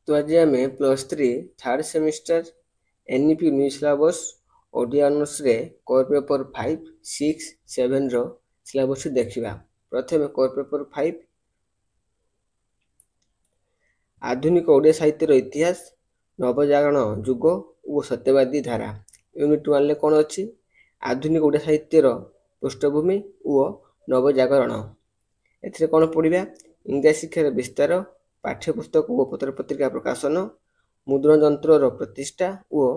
तो आज आम +3 third semester NEP new syllabus Odia honours रे कोर पेपर 5, 6, 7 रो सिलेबस देखिबा। प्रथम कोर पेपर 5 आधुनिक ओडिया साहित्यर इतिहास नवजागरण युग और सत्यवादी धारा। यूनिट 1 ले कौन अच्छी आधुनिक ओडिया साहित्यर पृष्ठभूमि और नवजागरण। एथिरे कौन पढ़िबा इंग्लिश शिक्षार विस्तार, पाठ्यपुस्तक और पत्र पत्रिका प्रकाशन, मुद्रण यंत्र प्रतिष्ठा और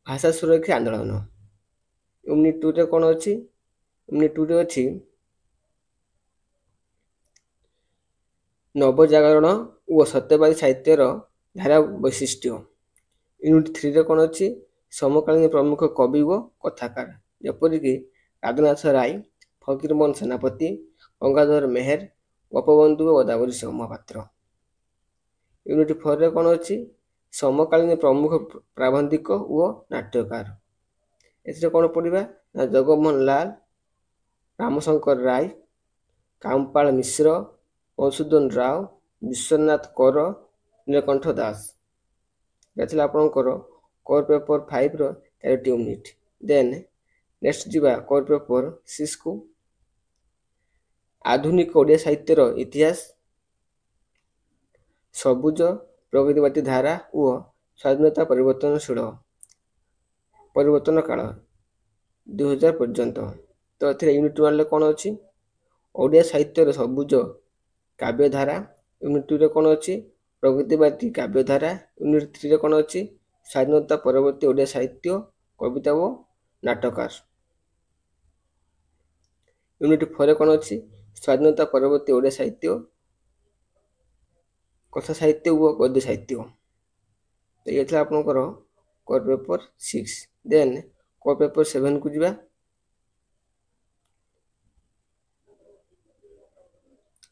भाषा सुरक्षा आंदोलन। यूनिट 2 रे कौन अच्छी यूनिट 2 रे अच्छी नवजागरण और सत्यवादी साहित्यर धारा वैशिष्ट्य। यूनिट 3 रे कौन अच्छी समकालीन प्रमुख कवि और कथाकार जपरिक राधानाथ राय, फकीरमोहन सेनापति, गंगाधर मेहर, गोपबंधु और गोदावरी महापात्र। यूनिट 4 रे कौन अच्छी समकालीन प्रमुख प्राबंधिक और नाट्यकार। एथिरे कौन पढ़िबा ना जगमोहन लाल, रामशंकर राय, कामपाल मिश्र, मधुसूदन राव, विश्वनाथ कर, नीलकंठ दास। ये आपंकर कोर पेपर 5 रो 13 यूनिट। देन नेक्स्ट जीवा कोर पेपर 6 को आधुनिक ओडिया साहित्यर इतिहास सबुज प्रगतिवादी धारा और स्वाधीनता परिवर्तन काल 2000 पर्यंत। तो यूनिट 1 कौन अच्छी ओडिया साहित्यर सबुज काव्यधारा। यूनिट 2 रे कौन अच्छी प्रगतिवादी काव्यधारा। यूनिट 3 रे कौन अच्छी स्वाधीनता परवर्ती ओडिया साहित्य कविता और नाटकार। यूनिट 4 रे कौन अच्छी स्वाधीनता परवर्ती ओडिया साहित्य कथा साहित्य और गद्य साहित्य। तो ये था आपनकर core paper 6। Then core paper 7 को जीवा।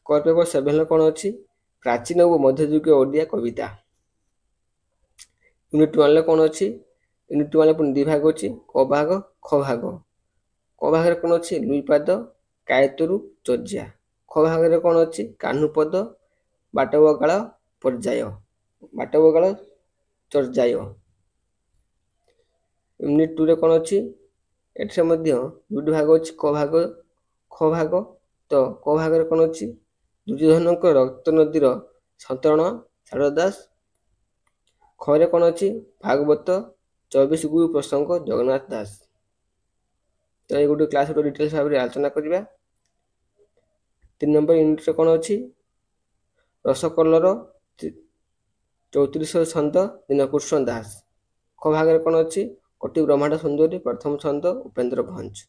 कोर पेपर 7 रे कौन अच्छी प्राचीन और मध्ययुगीय ओडिया कविता। यूनिट 1 रे कौन अच्छी यूनिट 1 रे दुई भाग अच्छी क भाग ख भाग। क भाग रे कौन अच्छी लुईपाद, कायतरु, चर्या। ख भाग रे कौन अच्छी कान्हुपद, बाटबगाल, पर्याय, बाटबगाल, चर्याय। यूनिट 2 रे कौन अच्छी एठे मध्य दुई भाग अच्छी क भाग ख भाग। तो क भाग रे कौन अच्छी दुर्योधन रक्त नदीर सन्तरण शारदा दास। खरे कौन अच्छी भागवत 24 गुरु प्रसंग जगन्नाथ दास। तो ये गोटे क्लास डिटेल्स भाव में आलोचना करवा। 3 नंबर यूनिट कौन अच्छी रसकलर 34 छंद दीनकृष्ण दास। ख भाग कौन अच्छी कोटि ब्रह्मांड सुंदरी प्रथम छंद उपेन्द्र भंज।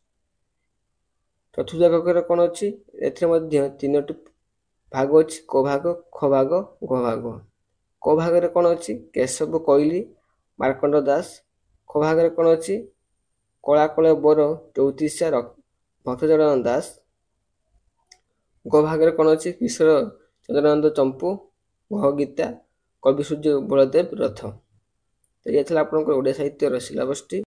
चतुर्थ कौन अच्छी ए 3टी भाग अच्छी क भाग ख भाग घ भाग। क भाग कौन अच्छी केशव कोइली, मार्कंड दास। ख भाग कौन अच्छी कलाकल बर चौतीसा भक्तचरण दास। ग भाग कौन अच्छी किशोर चंद्रानंद चंपू, घ गीता, कवि सूर्य बलदेव रथ। तो ये था आपंकर ओडिया साहित्यर सिलेबस टी।